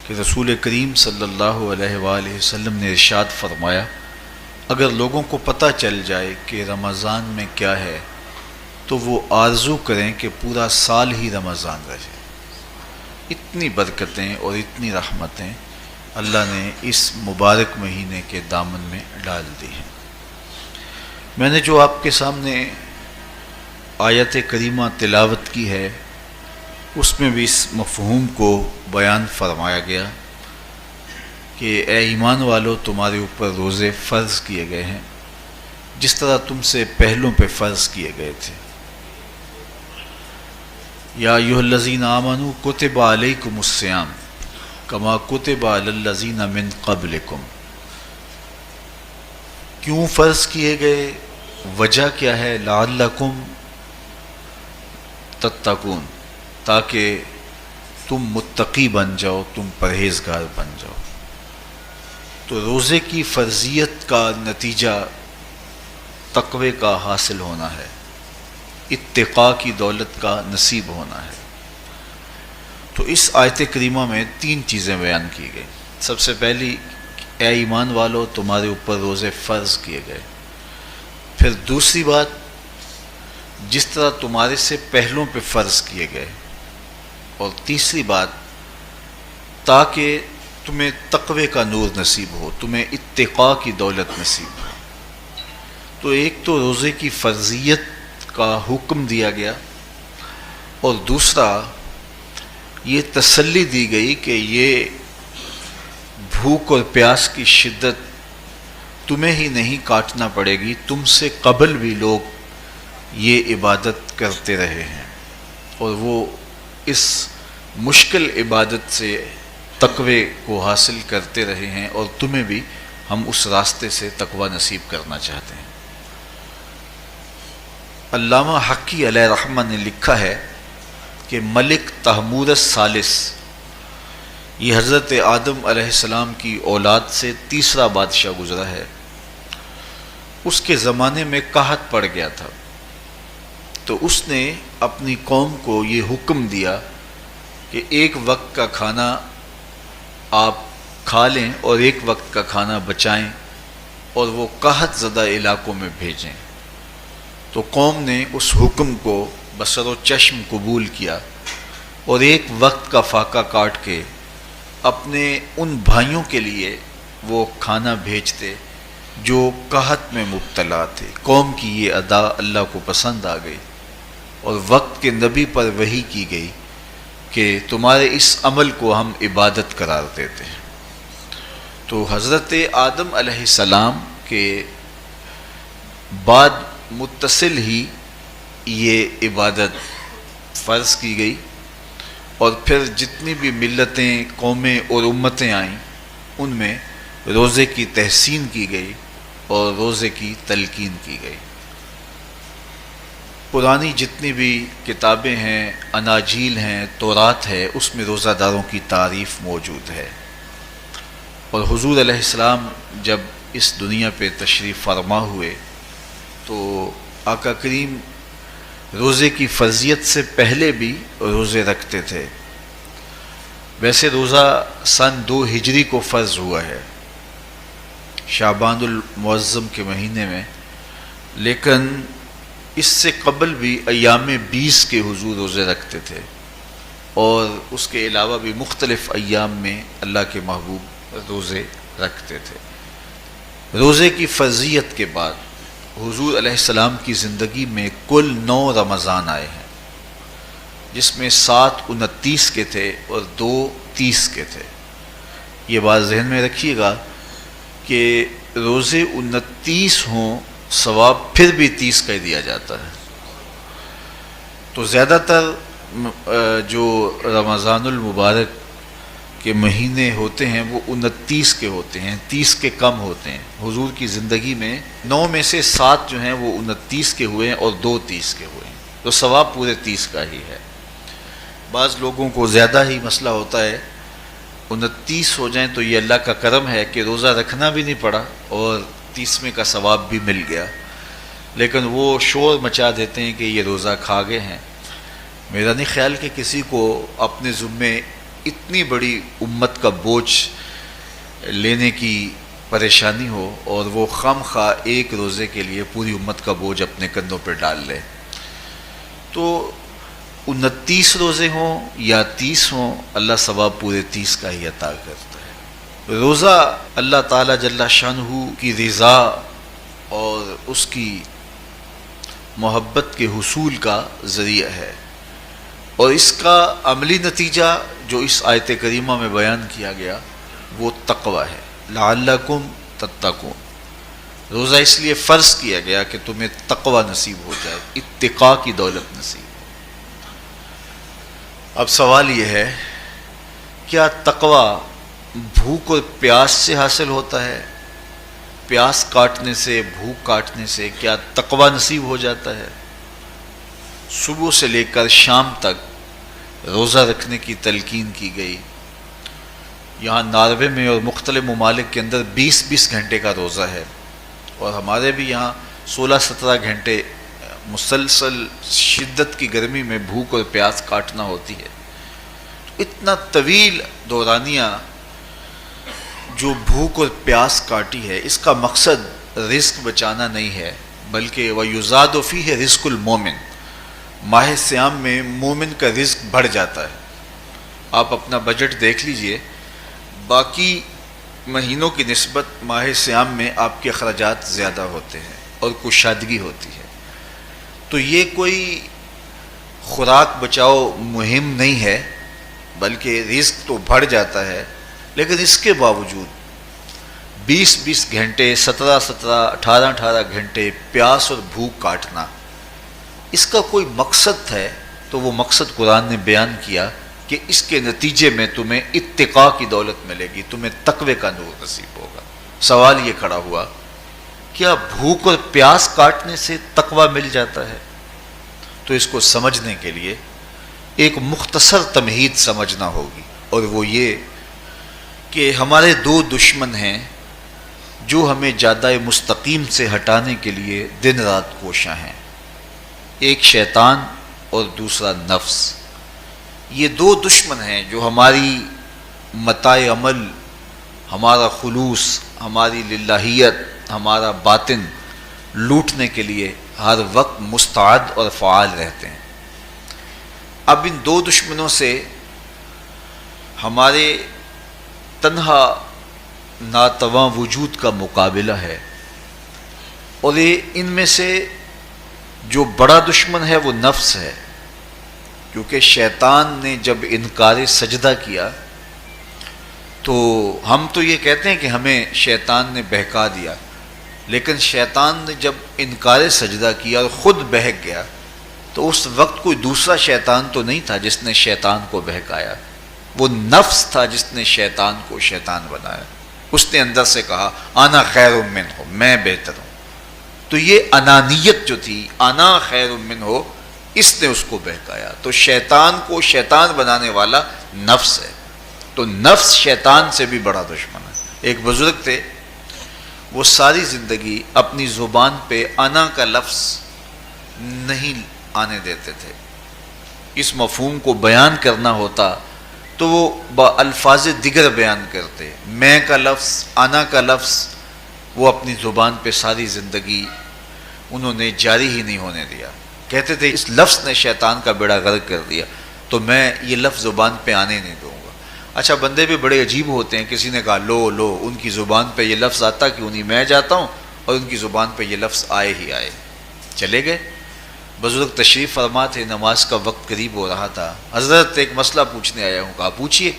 کہ رسول کریم صلی اللہ علیہ وآلہ وسلم نے ارشاد فرمایا، اگر لوگوں کو پتہ چل جائے کہ رمضان میں کیا ہے تو وہ آرزو کریں کہ پورا سال ہی رمضان رہے۔ اتنی برکتیں اور اتنی رحمتیں اللہ نے اس مبارک مہینے کے دامن میں ڈال دی ہیں۔ میں نے جو آپ کے سامنے آیت کریمہ تلاوت کی ہے اس میں بھی اس مفہوم کو بیان فرمایا گیا کہ اے ایمان والو، تمہارے اوپر روزے فرض کیے گئے ہیں جس طرح تم سے پہلوں پہ فرض کیے گئے تھے۔ یا ایھا الذین آمنوا کتب علیکم الصیام کما کتب علی الذین من قبلکم۔ کیوں فرض کیے گئے؟ وجہ کیا ہے؟ لعلکم تتقون، تاکہ تم متقی بن جاؤ، تم پرہیزگار بن جاؤ۔ تو روزے کی فرضیت کا نتیجہ تقوی کا حاصل ہونا ہے، اتقاء کی دولت کا نصیب ہونا ہے۔ تو اس آیت کریمہ میں تین چیزیں بیان کی گئی۔ سب سے پہلی، اے ایمان والو، تمہارے اوپر روزے فرض کیے گئے۔ پھر دوسری بات، جس طرح تمہارے سے پہلوں پہ فرض کیے گئے۔ اور تیسری بات، تاکہ تمہیں تقوی کا نور نصیب ہو، تمہیں اتقاء کی دولت نصیب ہو۔ تو ایک تو روزے کی فرضیت کا حکم دیا گیا، اور دوسرا یہ تسلی دی گئی کہ یہ بھوک اور پیاس کی شدت تمہیں ہی نہیں کاٹنا پڑے گی، تم سے قبل بھی لوگ یہ عبادت کرتے رہے ہیں اور وہ اس مشکل عبادت سے تقوی کو حاصل کرتے رہے ہیں، اور تمہیں بھی ہم اس راستے سے تقوی نصیب کرنا چاہتے ہیں۔ علامہ حقی علیہ رحمہ نے لکھا ہے کہ ملک تحمور الثالث، یہ حضرت آدم علیہ السلام کی اولاد سے تیسرا بادشاہ گزرا ہے۔ اس کے زمانے میں قحط پڑ گیا تھا، تو اس نے اپنی قوم کو یہ حکم دیا کہ ایک وقت کا کھانا آپ کھا لیں اور ایک وقت کا کھانا بچائیں اور وہ قحط زدہ علاقوں میں بھیجیں۔ تو قوم نے اس حکم کو بصر و چشم قبول کیا اور ایک وقت کا فاقہ کاٹ کے اپنے ان بھائیوں کے لیے وہ کھانا بھیجتے جو قحط میں مبتلا تھے۔ قوم کی یہ ادا اللہ کو پسند آ گئی، اور وقت کے نبی پر وحی کی گئی کہ تمہارے اس عمل کو ہم عبادت قرار دیتے ہیں۔ تو حضرت آدم علیہ السلام کے بعد متصل ہی یہ عبادت فرض کی گئی، اور پھر جتنی بھی ملتیں، قومیں اور امتیں آئیں ان میں روزے کی تحسین کی گئی اور روزے کی تلقین کی گئی۔ پرانی جتنی بھی کتابیں ہیں، اناجیل ہیں، تورات ہے، اس میں روزہ داروں کی تعریف موجود ہے۔ اور حضور علیہ السلام جب اس دنیا پہ تشریف فرما ہوئے تو آقا کریم روزے کی فرضیت سے پہلے بھی روزے رکھتے تھے۔ ویسے روزہ سن 2 ہجری کو فرض ہوا ہے، شعبان المعظم کے مہینے میں، لیکن اس سے قبل بھی ایام 20 کے حضور روزے رکھتے تھے، اور اس کے علاوہ بھی مختلف ایام میں اللہ کے محبوب روزے رکھتے تھے۔ روزے کی فرضیت کے بعد حضور علیہ السلام کی زندگی میں کل 9 رمضان آئے ہیں، جس میں 7 29 کے تھے اور 2 30 کے تھے۔ یہ بات ذہن میں رکھیے گا کہ روزے 29 ہوں، ثواب پھر بھی 30 کا ہی دیا جاتا ہے۔ تو زیادہ تر جو رمضان المبارک کے مہینے ہوتے ہیں وہ 29 کے ہوتے ہیں، 30 کے کم ہوتے ہیں۔ حضور کی زندگی میں 9 میں سے 7 جو ہیں وہ 29 کے ہوئے ہیں اور 2 30 کے ہوئے ہیں، تو ثواب پورے 30 کا ہی ہے۔ بعض لوگوں کو زیادہ ہی مسئلہ ہوتا ہے، 29 ہو جائیں تو یہ اللہ کا کرم ہے کہ روزہ رکھنا بھی نہیں پڑا اور 30ویں کا ثواب بھی مل گیا، لیکن وہ شور مچا دیتے ہیں کہ یہ روزہ کھا گئے ہیں۔ میرا نہیں خیال کہ کسی کو اپنے ذمے اتنی بڑی امت کا بوجھ لینے کی پریشانی ہو اور وہ خام خواہ ایک روزے کے لیے پوری امت کا بوجھ اپنے کندھوں پہ ڈال لے. تو 29 روزے ہوں یا 30 ہوں، اللہ ثواب پورے 30 کا ہی عطا کرتا ہے. روزہ اللہ تعالیٰ جل شانہ کی رضا اور اس کی محبت کے حصول کا ذریعہ ہے، اور اس کا عملی نتیجہ جو اس آیت کریمہ میں بیان کیا گیا وہ تقوی ہے. لعلکم تتقون. روزہ اس لیے فرض کیا گیا کہ تمہیں تقوی نصیب ہو جائے، اتقاء کی دولت نصیب ہو. اب سوال یہ ہے، کیا تقوی بھوک اور پیاس سے حاصل ہوتا ہے؟ پیاس کاٹنے سے، بھوک کاٹنے سے کیا تقوی نصیب ہو جاتا ہے؟ صبح سے لے کر شام تک روزہ رکھنے کی تلقین کی گئی. یہاں ناروے میں اور مختلف ممالک کے اندر 20 گھنٹے کا روزہ ہے، اور ہمارے بھی یہاں 16-17 گھنٹے مسلسل شدت کی گرمی میں بھوک اور پیاس کاٹنا ہوتی ہے. اتنا طویل دورانیہ جو بھوک اور پیاس کاٹی ہے، اس کا مقصد رزق بچانا نہیں ہے، بلکہ وَيُزَادُ فِيهِ رِزْقُ الْمُؤْمِنِ. ماہ سیام میں مومن کا رزق بڑھ جاتا ہے. آپ اپنا بجٹ دیکھ لیجئے، باقی مہینوں کی نسبت ماہ سیام میں آپ کے اخراجات زیادہ ہوتے ہیں اور کشادگی ہوتی ہے. تو یہ کوئی خوراک بچاؤ مہم نہیں ہے، بلکہ رزق تو بڑھ جاتا ہے. لیکن اس کے باوجود 20 گھنٹے، 17 18 گھنٹے پیاس اور بھوک کاٹنا، اس کا کوئی مقصد ہے تو وہ مقصد قرآن نے بیان کیا کہ اس کے نتیجے میں تمہیں اتقاء کی دولت ملے گی، تمہیں تقوی کا نور نصیب ہوگا. سوال یہ کھڑا ہوا، کیا بھوک اور پیاس کاٹنے سے تقوی مل جاتا ہے؟ تو اس کو سمجھنے کے لیے ایک مختصر تمہید سمجھنا ہوگی، اور وہ یہ کہ ہمارے 2 دشمن ہیں جو ہمیں جادہ مستقیم سے ہٹانے کے لیے دن رات کوشاں ہیں. ایک شیطان اور دوسرا نفس. یہ 2 دشمن ہیں جو ہماری متاع عمل، ہمارا خلوص، ہماری للہیت، ہمارا باطن لوٹنے کے لیے ہر وقت مستعد اور فعال رہتے ہیں. اب ان 2 دشمنوں سے ہمارے تنہا ناتواں وجود کا مقابلہ ہے، اور ان میں سے جو بڑا دشمن ہے وہ نفس ہے. کیونکہ شیطان نے جب انکار سجدہ کیا تو ہم تو یہ کہتے ہیں کہ ہمیں شیطان نے بہکا دیا، لیکن شیطان نے جب انکار سجدہ کیا اور خود بہک گیا تو اس وقت کوئی دوسرا شیطان تو نہیں تھا جس نے شیطان کو بہکایا، وہ نفس تھا جس نے شیطان کو شیطان بنایا. اس نے اندر سے کہا انا خیر منہ، میں بہتر ہوں. تو یہ انانیت جو تھی، انا خیر منہ، اس نے اس کو بہکایا. تو شیطان کو شیطان بنانے والا نفس ہے. تو نفس شیطان سے بھی بڑا دشمن ہے. ایک بزرگ تھے، وہ ساری زندگی اپنی زبان پہ انا کا لفظ نہیں آنے دیتے تھے. اس مفہوم کو بیان کرنا ہوتا تو وہ با الفاظ دیگر بیان کرتے. میں کا لفظ، انا کا لفظ وہ اپنی زبان پہ ساری زندگی انہوں نے جاری ہی نہیں ہونے دیا. کہتے تھے اس لفظ نے شیطان کا بیڑا غرق کر دیا، تو میں یہ لفظ زبان پہ آنے نہیں دوں گا. اچھا، بندے بھی بڑے عجیب ہوتے ہیں. کسی نے کہا لو ان کی زبان پہ یہ لفظ آتا کیوں نہیں، میں جاتا ہوں اور ان کی زبان پہ یہ لفظ آئے ہی آئے. چلے گئے. بزرگ تشریف فرما تھے، نماز کا وقت قریب ہو رہا تھا. حضرت ایک مسئلہ پوچھنے آیا ہوں. کہا پوچھیے.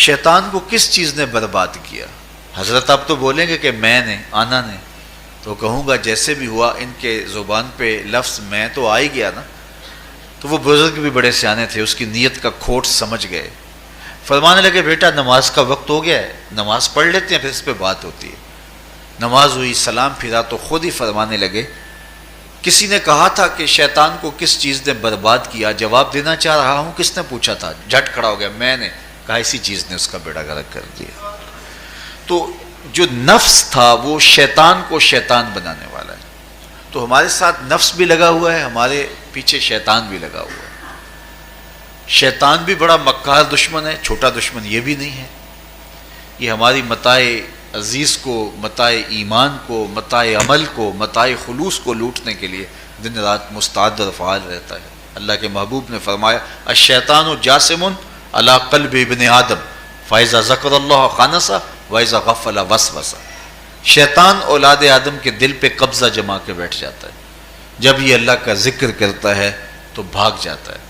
شیطان کو کس چیز نے برباد کیا؟ حضرت آپ تو بولیں گے کہ میں نے، آنا نے. تو کہوں گا جیسے بھی ہوا ان کے زبان پہ لفظ میں تو آ ہی گیا نا. تو وہ بزرگ بھی بڑے سیانے تھے، اس کی نیت کا کھوٹ سمجھ گئے. فرمانے لگے بیٹا نماز کا وقت ہو گیا ہے، نماز پڑھ لیتے ہیں پھر اس پہ بات ہوتی ہے. نماز ہوئی، سلام پھرا تو خود ہی فرمانے لگے کسی نے کہا تھا کہ شیطان کو کس چیز نے برباد کیا، جواب دینا چاہ رہا ہوں. کس نے پوچھا تھا؟ جھٹ کھڑا ہو گیا، میں نے. کہا اسی چیز نے اس کا بیڑا غرق کر دیا. تو جو نفس تھا وہ شیطان کو شیطان بنانے والا ہے. تو ہمارے ساتھ نفس بھی لگا ہوا ہے، ہمارے پیچھے شیطان بھی لگا ہوا ہے. شیطان بھی بڑا مکار دشمن ہے، چھوٹا دشمن یہ بھی نہیں ہے۔ یہ ہماری متاع عزیز کو، متاع ایمان کو، متاع عمل کو، متاع خلوص کو لوٹنے کے لیے دن رات مستعد اور فعال رہتا ہے۔ اللہ کے محبوب نے فرمایا الشیطان جاسم علی قلب ابن آدم فاذا ذکر اللہ خانس واذا غفل وسوس۔ شیطان اولاد آدم کے دل پہ قبضہ جما کے بیٹھ جاتا ہے، جب یہ اللہ کا ذکر کرتا ہے تو بھاگ جاتا ہے،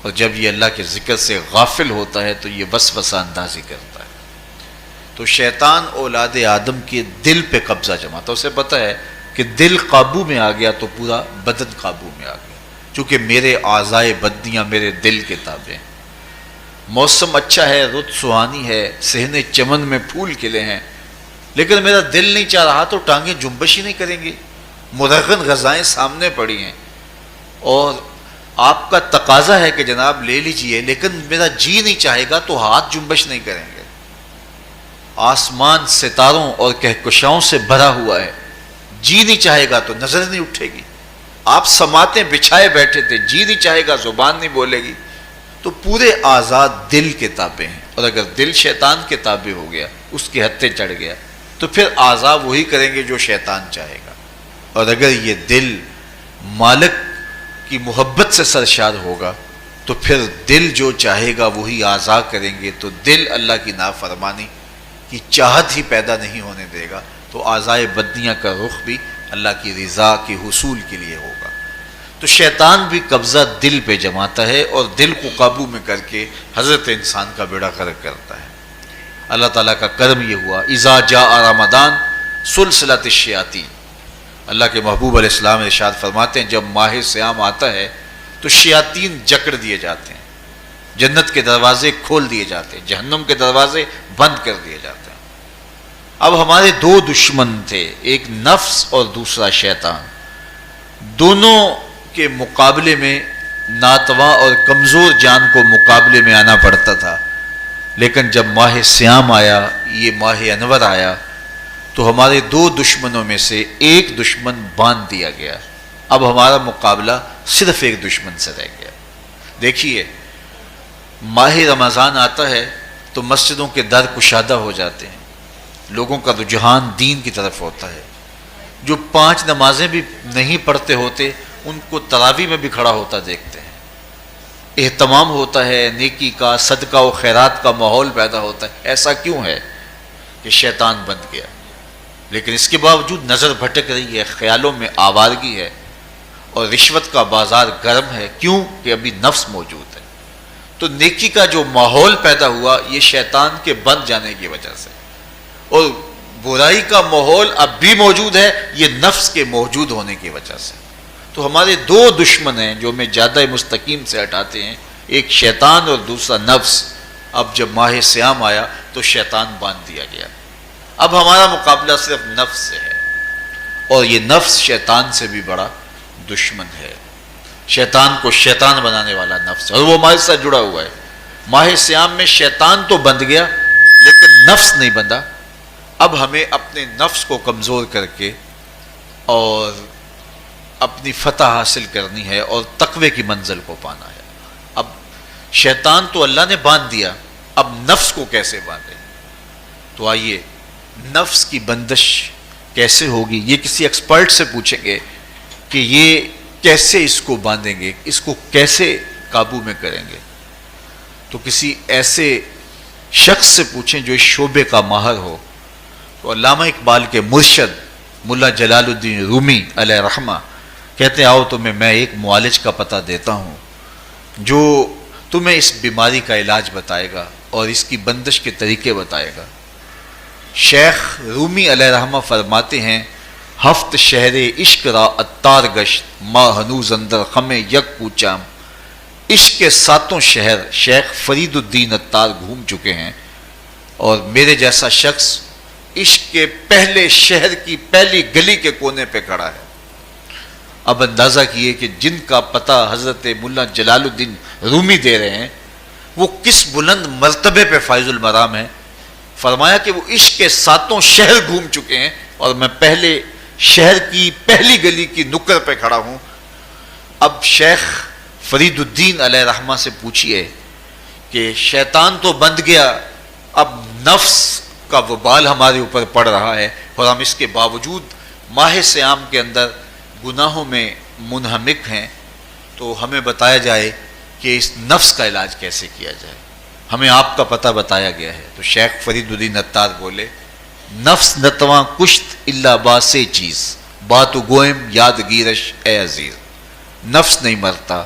اور جب یہ اللہ کے ذکر سے غافل ہوتا ہے تو یہ وسوسہ اندازی کرتا ہے۔ تو شیطان اولاد آدم کے دل پہ قبضہ جماتا ہے، اسے پتہ ہے کہ دل قابو میں آ گیا تو پورا بدن قابو میں آ گیا، چونکہ میرے اعضائے بدنیاں میرے دل کے تابع ہیں۔ موسم اچھا ہے، رت سہانی ہے، صحن چمن میں پھول کھلے ہیں، لیکن میرا دل نہیں چاہ رہا تو ٹانگیں جنبش ہی نہیں کریں گی، مرغن غذائیں سامنے پڑی ہیں اور آپ کا تقاضا ہے کہ جناب لے لیجئے، لیکن میرا جی نہیں چاہے گا تو ہاتھ جنبش نہیں کریں گے۔ آسمان ستاروں اور کہکشاؤں سے بھرا ہوا ہے، جی نہیں چاہے گا تو نظر نہیں اٹھے گی۔ آپ سماعتیں بچھائے بیٹھے تھے، جی نہیں چاہے گا زبان نہیں بولے گی۔ تو پورے آزاد دل کے تابع ہیں، اور اگر دل شیطان کے تابع ہو گیا، اس کے ہتھے چڑھ گیا، تو پھر اعضاء وہی کریں گے جو شیطان چاہے گا۔ اور اگر یہ دل مالک کی محبت سے سرشار ہوگا تو پھر دل جو چاہے گا وہی اعضاء کریں گے، تو دل اللہ کی نافرمانی کی چاہت ہی پیدا نہیں ہونے دے گا، تو اعضائے بدنیاں کا رخ بھی اللہ کی رضا کے حصول کے لیے ہوگا۔ تو شیطان بھی قبضہ دل پہ جماتا ہے اور دل کو قابو میں کر کے حضرت انسان کا بیڑا غرق کرتا ہے۔ اللہ تعالیٰ کا کرم یہ ہوا اذا جاء رمضان سلسلۃ الشیاطین، اللہ کے محبوب علیہ السلام ارشاد فرماتے ہیں جب ماہ صیام آتا ہے تو شیاطین جکڑ دیے جاتے ہیں، جنت کے دروازے کھول دیے جاتے ہیں، جہنم کے دروازے بند کر دیے جاتے ہیں۔ اب ہمارے دو دشمن تھے، ایک نفس اور دوسرا شیطان، دونوں کے مقابلے میں ناتواں اور کمزور جان کو مقابلے میں آنا پڑتا تھا، لیکن جب ماہ صیام آیا، یہ ماہ انور آیا، تو ہمارے دو دشمنوں میں سے ایک دشمن باندھ دیا گیا۔ اب ہمارا مقابلہ صرف ایک دشمن سے رہ گیا۔ دیکھیے ماہ رمضان آتا ہے تو مسجدوں کے در کشادہ ہو جاتے ہیں، لوگوں کا رجحان دین کی طرف ہوتا ہے، جو 5 نمازیں بھی نہیں پڑھتے ہوتے ان کو تراویح میں بھی کھڑا ہوتا دیکھتے ہیں، اہتمام ہوتا ہے، نیکی کا، صدقہ و خیرات کا ماحول پیدا ہوتا ہے۔ ایسا کیوں ہے کہ شیطان بند گیا، لیکن اس کے باوجود نظر بھٹک رہی ہے، خیالوں میں آوارگی ہے، اور رشوت کا بازار گرم ہے، کیوں کہ ابھی نفس موجود ہے۔ تو نیکی کا جو ماحول پیدا ہوا یہ شیطان کے بند جانے کی وجہ سے، اور برائی کا ماحول اب بھی موجود ہے یہ نفس کے موجود ہونے کی وجہ سے۔ تو ہمارے دو دشمن ہیں جو ہمیں جادہ مستقیم سے ہٹاتے ہیں، ایک شیطان اور دوسرا نفس۔ اب جب ماہ صیام آیا تو شیطان باندھ دیا گیا، اب ہمارا مقابلہ صرف نفس سے ہے، اور یہ نفس شیطان سے بھی بڑا دشمن ہے۔ شیطان کو شیطان بنانے والا نفس ہے، اور وہ ہمارے ساتھ جڑا ہوا ہے۔ ماہ صیام میں شیطان تو بند گیا لیکن نفس نہیں بندھا۔ اب ہمیں اپنے نفس کو کمزور کر کے اور اپنی فتح حاصل کرنی ہے اور تقوی کی منزل کو پانا ہے۔ اب شیطان تو اللہ نے باندھ دیا، اب نفس کو کیسے باندھیں؟ تو آئیے نفس کی بندش کیسے ہوگی یہ کسی ایکسپرٹ سے پوچھیں گے کہ یہ کیسے اس کو باندھیں گے، اس کو کیسے قابو میں کریں گے۔ تو کسی ایسے شخص سے پوچھیں جو اس شعبے کا ماہر ہو۔ تو علامہ اقبال کے مرشد ملا جلال الدین رومی علیہ رحمہ کہتے ہیں آؤ تمہیں میں ایک معالج کا پتہ دیتا ہوں جو تمہیں اس بیماری کا علاج بتائے گا اور اس کی بندش کے طریقے بتائے گا۔ شیخ رومی علیہ رحمہ فرماتے ہیں ہفت شہر عشق را اتار گشت ما ہنوز اندر خم یک کوچام۔ عشق کے 7 شہر شیخ فرید الدین اتار گھوم چکے ہیں، اور میرے جیسا شخص عشق کے پہلے شہر کی پہلی گلی کے کونے پہ کھڑا ہے۔ اب اندازہ کیے کہ جن کا پتہ حضرت ملا جلال الدین رومی دے رہے ہیں وہ کس بلند مرتبے پہ فائز المرام ہے۔ فرمایا کہ وہ عشق کے 7 شہر گھوم چکے ہیں اور میں پہلے شہر کی پہلی گلی کی نکر پہ کھڑا ہوں۔ اب شیخ فرید الدین علیہ رحمہ سے پوچھئے کہ شیطان تو بند گیا، اب نفس کا وبال ہمارے اوپر پڑ رہا ہے، اور ہم اس کے باوجود ماہ صیام کے اندر گناہوں میں منہمک ہیں، تو ہمیں بتایا جائے کہ اس نفس کا علاج کیسے کیا جائے۔ ہمیں آپ کا پتہ بتایا گیا ہے۔ تو شیخ فرید الدین عطار بولے، نفس نتواں کشت الا باسے چیز، بات گوئم یاد گیرش اے عزیز۔ نفس نہیں مرتا،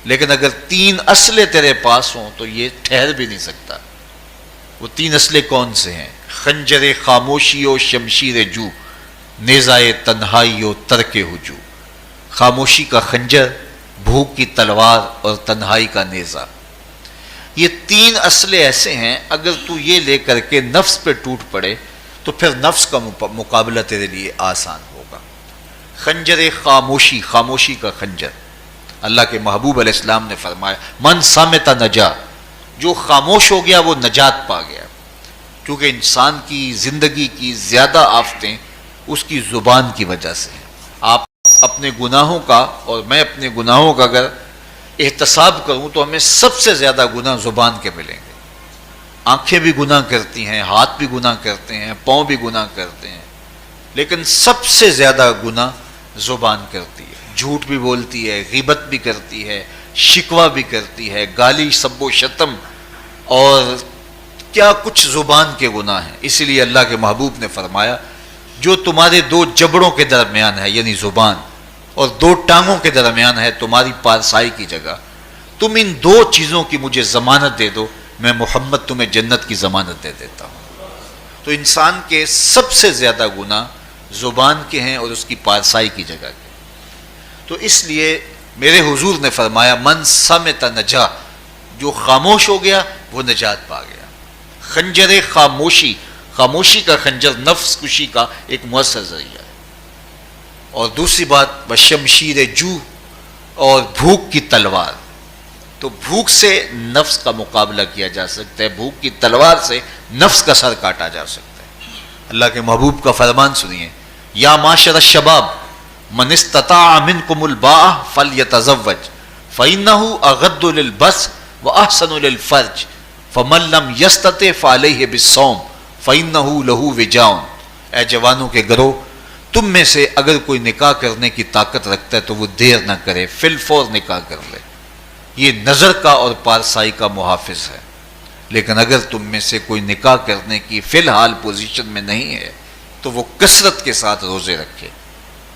لیکن اگر 3 اسلحے تیرے پاس ہوں تو یہ ٹھہر بھی نہیں سکتا۔ وہ 3 اسلحے کون سے ہیں؟ خنجر خاموشی و شمشیر جو، نیزائے تنہائی و ترک ہجو۔ خاموشی کا خنجر، بھوک کی تلوار اور تنہائی کا نیزہ، یہ 3 اسلحے ایسے ہیں، اگر تو یہ لے کر کے نفس پہ ٹوٹ پڑے تو پھر نفس کا مقابلہ تیرے لیے آسان ہوگا۔ خنجر خاموشی، خاموشی کا خنجر، اللہ کے محبوب علیہ السلام نے فرمایا من صامت نجا، جو خاموش ہو گیا وہ نجات پا گیا، کیونکہ انسان کی زندگی کی زیادہ آفتیں اس کی زبان کی وجہ سے ہیں۔ آپ اپنے گناہوں کا اور میں اپنے گناہوں کا اگر احتساب کروں تو ہمیں سب سے زیادہ گناہ زبان کے ملیں گے۔ آنکھیں بھی گناہ کرتی ہیں، ہاتھ بھی گناہ کرتے ہیں، پاؤں بھی گناہ کرتے ہیں، لیکن سب سے زیادہ گناہ زبان کرتی ہے۔ جھوٹ بھی بولتی ہے، غیبت بھی کرتی ہے، شکوہ بھی کرتی ہے، گالی سب و شتم اور کیا کچھ زبان کے گناہ ہیں۔ اسی لیے اللہ کے محبوب نے فرمایا جو تمہارے 2 جبڑوں کے درمیان ہے، یعنی زبان، اور 2 ٹانگوں کے درمیان ہے تمہاری پارسائی کی جگہ، تم ان 2 چیزوں کی مجھے ضمانت دے دو، میں محمد تمہیں جنت کی ضمانت دے دیتا ہوں۔ تو انسان کے سب سے زیادہ گناہ زبان کے ہیں اور اس کی پارسائی کی جگہ کے۔ تو اس لیے میرے حضور نے فرمایا من صمت نجا، جو خاموش ہو گیا وہ نجات پا گیا۔ خنجر خاموشی، خاموشی کا خنجر نفس کشی کا ایک مؤثر ذریعہ ہے۔ اور دوسری بات بشمشیر جو، اور بھوک کی تلوار، تو بھوک سے نفس کا مقابلہ کیا جا سکتا ہے، بھوک کی تلوار سے نفس کا سر کاٹا جا سکتا ہے۔ اللہ کے محبوب کا فرمان سنیے، یا معاشر الشباب من استطاع منکم الباء فلیتزوج فإنہ اغض للبصر واحسن للفرج فمن لم یستطع فعلیہ بالصوم فإنہ لہ وجاء۔ اے جوانوں کے گروہ، تم میں سے اگر کوئی نکاح کرنے کی طاقت رکھتا ہے تو وہ دیر نہ کرے، فی الفور نکاح کر لے، یہ نظر کا اور پارسائی کا محافظ ہے۔ لیکن اگر تم میں سے کوئی نکاح کرنے کی فی الحال پوزیشن میں نہیں ہے تو وہ کثرت کے ساتھ روزے رکھے۔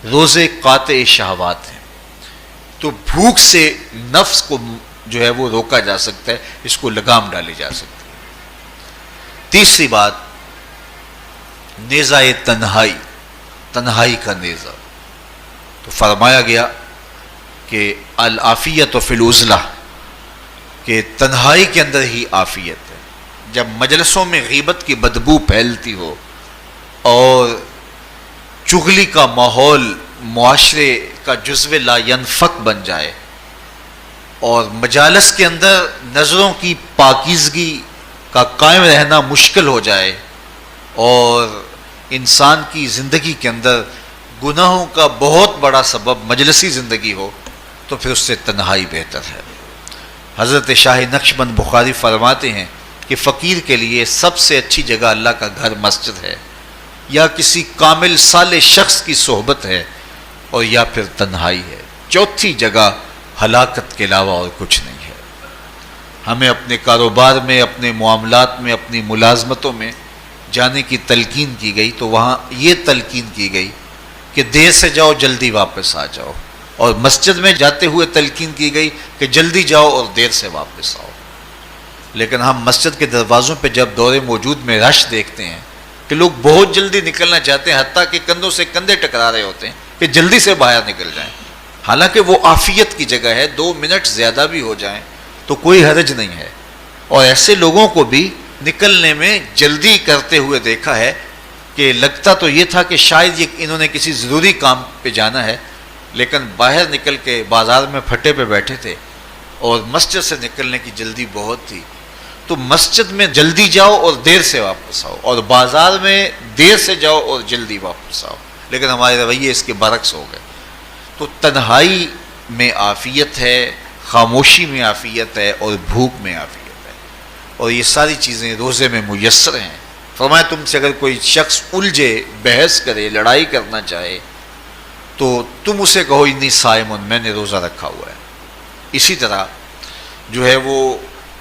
روزے قاطع شہوات ہیں، تو بھوک سے نفس کو جو ہے وہ روکا جا سکتا ہے، اس کو لگام ڈالی جا سکتی ہے۔ تیسری بات نیزہ تنہائی، تنہائی کا نیزہ، تو فرمایا گیا کہ العافیت فی العزلہ، کہ تنہائی کے اندر ہی عافیت ہے۔ جب مجلسوں میں غیبت کی بدبو پھیلتی ہو اور چغلی کا ماحول معاشرے کا جزو لا ینفک بن جائے، اور مجالس کے اندر نظروں کی پاکیزگی کا قائم رہنا مشکل ہو جائے، اور انسان کی زندگی کے اندر گناہوں کا بہت بڑا سبب مجلسی زندگی ہو، تو پھر اس سے تنہائی بہتر ہے۔ حضرت شاہ نقشبند بخاری فرماتے ہیں کہ فقیر کے لیے سب سے اچھی جگہ اللہ کا گھر مسجد ہے، یا کسی کامل صالح شخص کی صحبت ہے، اور یا پھر تنہائی ہے۔ چوتھی جگہ ہلاکت کے علاوہ اور کچھ نہیں ہے۔ ہمیں اپنے کاروبار میں، اپنے معاملات میں، اپنی ملازمتوں میں جانے کی تلقین کی گئی، تو وہاں یہ تلقین کی گئی کہ دیر سے جاؤ جلدی واپس آ جاؤ، اور مسجد میں جاتے ہوئے تلقین کی گئی کہ جلدی جاؤ اور دیر سے واپس آؤ۔ لیکن ہم مسجد کے دروازوں پہ جب دور موجود میں رش دیکھتے ہیں کہ لوگ بہت جلدی نکلنا چاہتے ہیں، حتیٰ کہ کندھوں سے کندھے ٹکرا رہے ہوتے ہیں کہ جلدی سے باہر نکل جائیں، حالانکہ وہ عافیت کی جگہ ہے، 2 منٹ زیادہ بھی ہو جائیں تو کوئی حرج نہیں ہے۔ اور ایسے لوگوں کو بھی نکلنے میں جلدی کرتے ہوئے دیکھا ہے کہ لگتا تو یہ تھا کہ شاید یہ انہوں نے کسی ضروری کام پہ جانا ہے، لیکن باہر نکل کے بازار میں پھٹے پہ بیٹھے تھے اور مسجد سے نکلنے کی جلدی بہت تھی۔ تو مسجد میں جلدی جاؤ اور دیر سے واپس آؤ، اور بازار میں دیر سے جاؤ اور جلدی واپس آؤ، لیکن ہمارے رویے اس کے برعکس ہو گئے۔ تو تنہائی میں عافیت ہے، خاموشی میں عافیت ہے، اور بھوک میں عافیت ہے۔ اور یہ ساری چیزیں روزے میں میسر ہیں۔ فرمایا تم سے اگر کوئی شخص الجھے، بحث کرے، لڑائی کرنا چاہے تو تم اسے کہو انی صائم، میں نے روزہ رکھا ہوا ہے۔ اسی طرح جو ہے وہ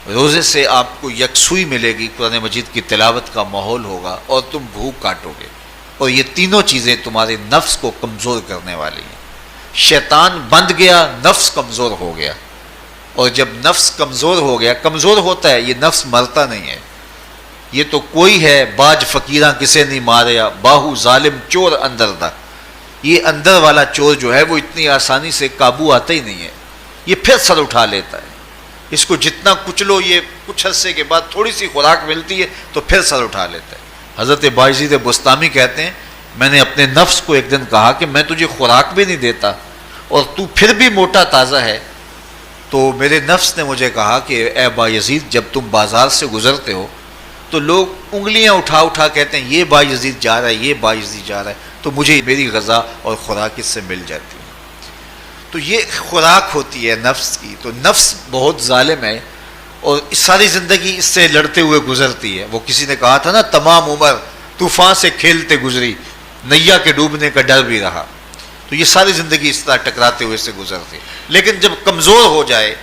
روزے سے آپ کو یکسوئی ملے گی، قرآن مجید کی تلاوت کا ماحول ہوگا اور تم بھوک کاٹو گے، اور یہ تینوں چیزیں تمہارے نفس کو کمزور کرنے والی ہیں۔ شیطان بند گیا، نفس کمزور ہو گیا، اور جب نفس کمزور ہو گیا، کمزور ہوتا ہے، یہ نفس مرتا نہیں ہے۔ یہ تو کوئی ہے باج فقیراں کسے نہیں ماریا، باہو ظالم چور اندر دا، یہ اندر والا چور جو ہے وہ اتنی آسانی سے قابو آتا ہی نہیں ہے، یہ پھر سر اٹھا لیتا ہے۔ اس کو جتنا کچلو، یہ کچھ عرصے کے بعد تھوڑی سی خوراک ملتی ہے تو پھر سر اٹھا لیتا ہے۔ حضرت بایزید بستامی کہتے ہیں میں نے اپنے نفس کو ایک دن کہا کہ میں تجھے خوراک بھی نہیں دیتا اور تو پھر بھی موٹا تازہ ہے، تو میرے نفس نے مجھے کہا کہ اے بایزید جب تم بازار سے گزرتے ہو تو لوگ انگلیاں اٹھا اٹھا کہتے ہیں یہ بایزید جا رہا ہے، یہ بایزید جا رہا ہے، تو مجھے میری غذا اور خوراک اس سے مل جاتی ہے۔ تو یہ خوراک ہوتی ہے نفس کی۔ تو نفس بہت ظالم ہے اور ساری زندگی اس سے لڑتے ہوئے گزرتی ہے۔ وہ کسی نے کہا تھا نا تمام عمر طوفان سے کھیلتے گزری، نیا کے ڈوبنے کا ڈر بھی رہا۔ تو یہ ساری زندگی اس طرح ٹکراتے ہوئے سے گزرتی، لیکن جب کمزور ہو جائے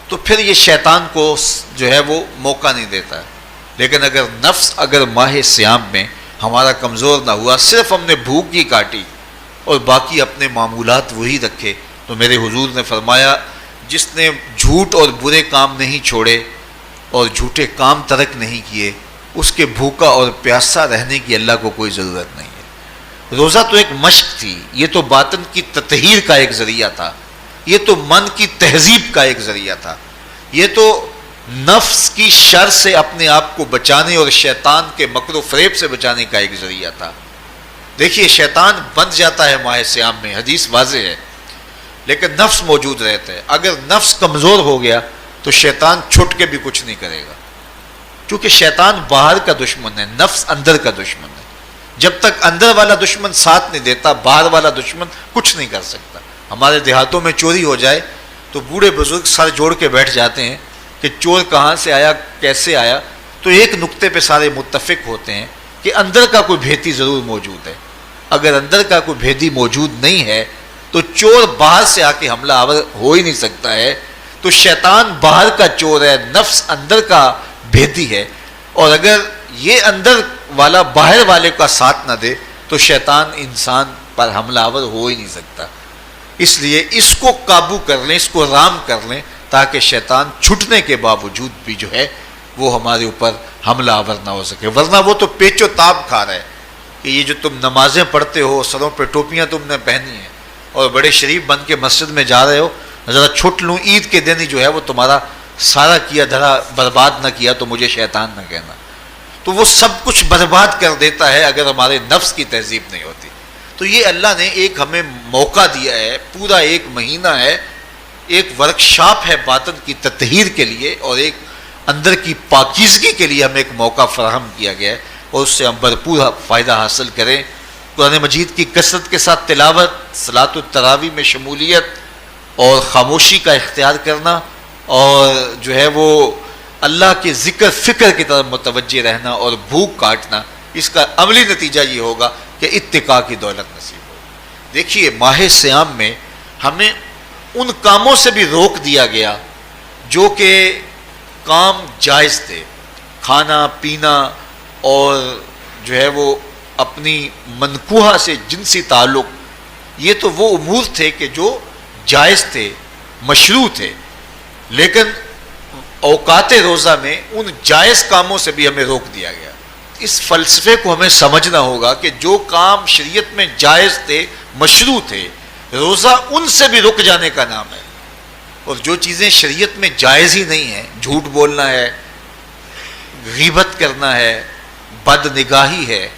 تو پھر یہ شیطان کو جو ہے وہ موقع نہیں دیتا ہے۔ لیکن اگر نفس اگر ماہ صیام میں ہمارا کمزور نہ ہوا، صرف ہم نے بھوک ہی کاٹی اور باقی اپنے معمولات وہی رکھے، تو میرے حضور نے فرمایا جس نے جھوٹ اور برے کام نہیں چھوڑے اور جھوٹے کام ترک نہیں کیے، اس کے بھوکا اور پیاسا رہنے کی اللہ کو کوئی ضرورت نہیں ہے۔ روزہ تو ایک مشق تھی، یہ تو باطن کی تطہیر کا ایک ذریعہ تھا، یہ تو من کی تہذیب کا ایک ذریعہ تھا، یہ تو نفس کی شر سے اپنے آپ کو بچانے اور شیطان کے مکر و فریب سے بچانے کا ایک ذریعہ تھا۔ دیکھیے شیطان بند جاتا ہے ماہ صیام میں، حدیث واضح ہے، لیکن نفس موجود رہتا ہے۔ اگر نفس کمزور ہو گیا تو شیطان چھٹ کے بھی کچھ نہیں کرے گا، کیونکہ شیطان باہر کا دشمن ہے، نفس اندر کا دشمن ہے۔ جب تک اندر والا دشمن ساتھ نہیں دیتا، باہر والا دشمن کچھ نہیں کر سکتا۔ ہمارے دیہاتوں میں چوری ہو جائے تو بوڑھے بزرگ سر جوڑ کے بیٹھ جاتے ہیں کہ چور کہاں سے آیا، کیسے آیا، تو ایک نقطے پہ سارے متفق ہوتے ہیں کہ اندر کا کوئی بھیدی ضرور موجود ہے۔ اگر اندر کا کوئی بھیدی موجود نہیں ہے تو چور باہر سے آ کے حملہ آور ہو ہی نہیں سکتا ہے۔ تو شیطان باہر کا چور ہے، نفس اندر کا بھیدی ہے، اور اگر یہ اندر والا باہر والے کا ساتھ نہ دے تو شیطان انسان پر حملہ آور ہو ہی نہیں سکتا۔ اس لیے اس کو قابو کر لیں، اس کو رام کر لیں، تاکہ شیطان چھٹنے کے باوجود بھی جو ہے وہ ہمارے اوپر حملہ آور نہ ہو سکے۔ ورنہ وہ تو پیچ و تاب کھا رہا ہے کہ یہ جو تم نمازیں پڑھتے ہو، سروں پہ ٹوپیاں تم نے پہنی ہیں اور بڑے شریف بن کے مسجد میں جا رہے ہو، ذرا چھٹ لوں، عید کے دن ہی جو ہے وہ تمہارا سارا کیا دھرا برباد نہ کیا تو مجھے شیطان نہ کہنا۔ تو وہ سب کچھ برباد کر دیتا ہے اگر ہمارے نفس کی تہذیب نہیں ہوتی۔ تو یہ اللہ نے ایک ہمیں موقع دیا ہے، پورا ایک مہینہ ہے، ایک ورکشاپ ہے باطن کی تطہیر کے لیے اور ایک اندر کی پاکیزگی کے لیے ہمیں ایک موقع فراہم کیا گیا ہے، اور اس سے ہم بھرپور فائدہ حاصل کریں۔ قرآن مجید کی کثرت کے ساتھ تلاوت، صلاۃ التراویح میں شمولیت اور خاموشی کا اختیار کرنا، اور جو ہے وہ اللہ کے ذکر فکر کی طرف متوجہ رہنا اور بھوک کاٹنا، اس کا عملی نتیجہ یہ ہوگا کہ اتقاء کی دولت نصیب ہوگی۔ دیکھیے ماہ صیام میں ہمیں ان کاموں سے بھی روک دیا گیا جو کہ کام جائز تھے، کھانا پینا اور جو ہے وہ اپنی منکوحہ سے جنسی تعلق، یہ تو وہ امور تھے کہ جو جائز تھے، مشروع تھے، لیکن اوقات روزہ میں ان جائز کاموں سے بھی ہمیں روک دیا گیا۔ اس فلسفے کو ہمیں سمجھنا ہوگا کہ جو کام شریعت میں جائز تھے، مشروع تھے، روزہ ان سے بھی رک جانے کا نام ہے، اور جو چیزیں شریعت میں جائز ہی نہیں ہیں، جھوٹ بولنا ہے، غیبت کرنا ہے، بد نگاہی ہے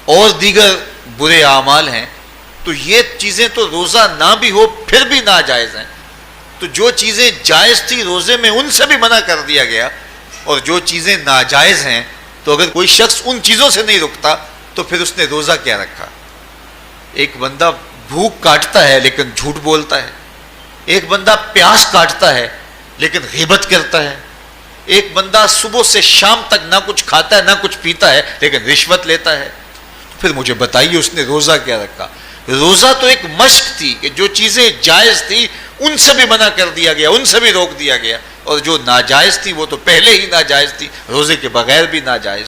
اور دیگر برے اعمال ہیں، تو یہ چیزیں تو روزہ نہ بھی ہو پھر بھی ناجائز ہیں۔ تو جو چیزیں جائز تھی روزے میں ان سے بھی منع کر دیا گیا، اور جو چیزیں ناجائز ہیں تو اگر کوئی شخص ان چیزوں سے نہیں رکتا تو پھر اس نے روزہ کیا رکھا۔ ایک بندہ بھوک کاٹتا ہے لیکن جھوٹ بولتا ہے، ایک بندہ پیاس کاٹتا ہے لیکن غیبت کرتا ہے، ایک بندہ صبح سے شام تک نہ کچھ کھاتا ہے نہ کچھ پیتا ہے لیکن رشوت لیتا ہے، پھر مجھے بتائیے اس نے روزہ کیا رکھا؟ روزہ تو ایک مشق تھی کہ جو چیزیں جائز تھی ان سے بھی منع کر دیا گیا، ان سے بھی روک دیا گیا، اور جو ناجائز تھی وہ تو پہلے ہی ناجائز تھی، روزے کے بغیر بھی ناجائز۔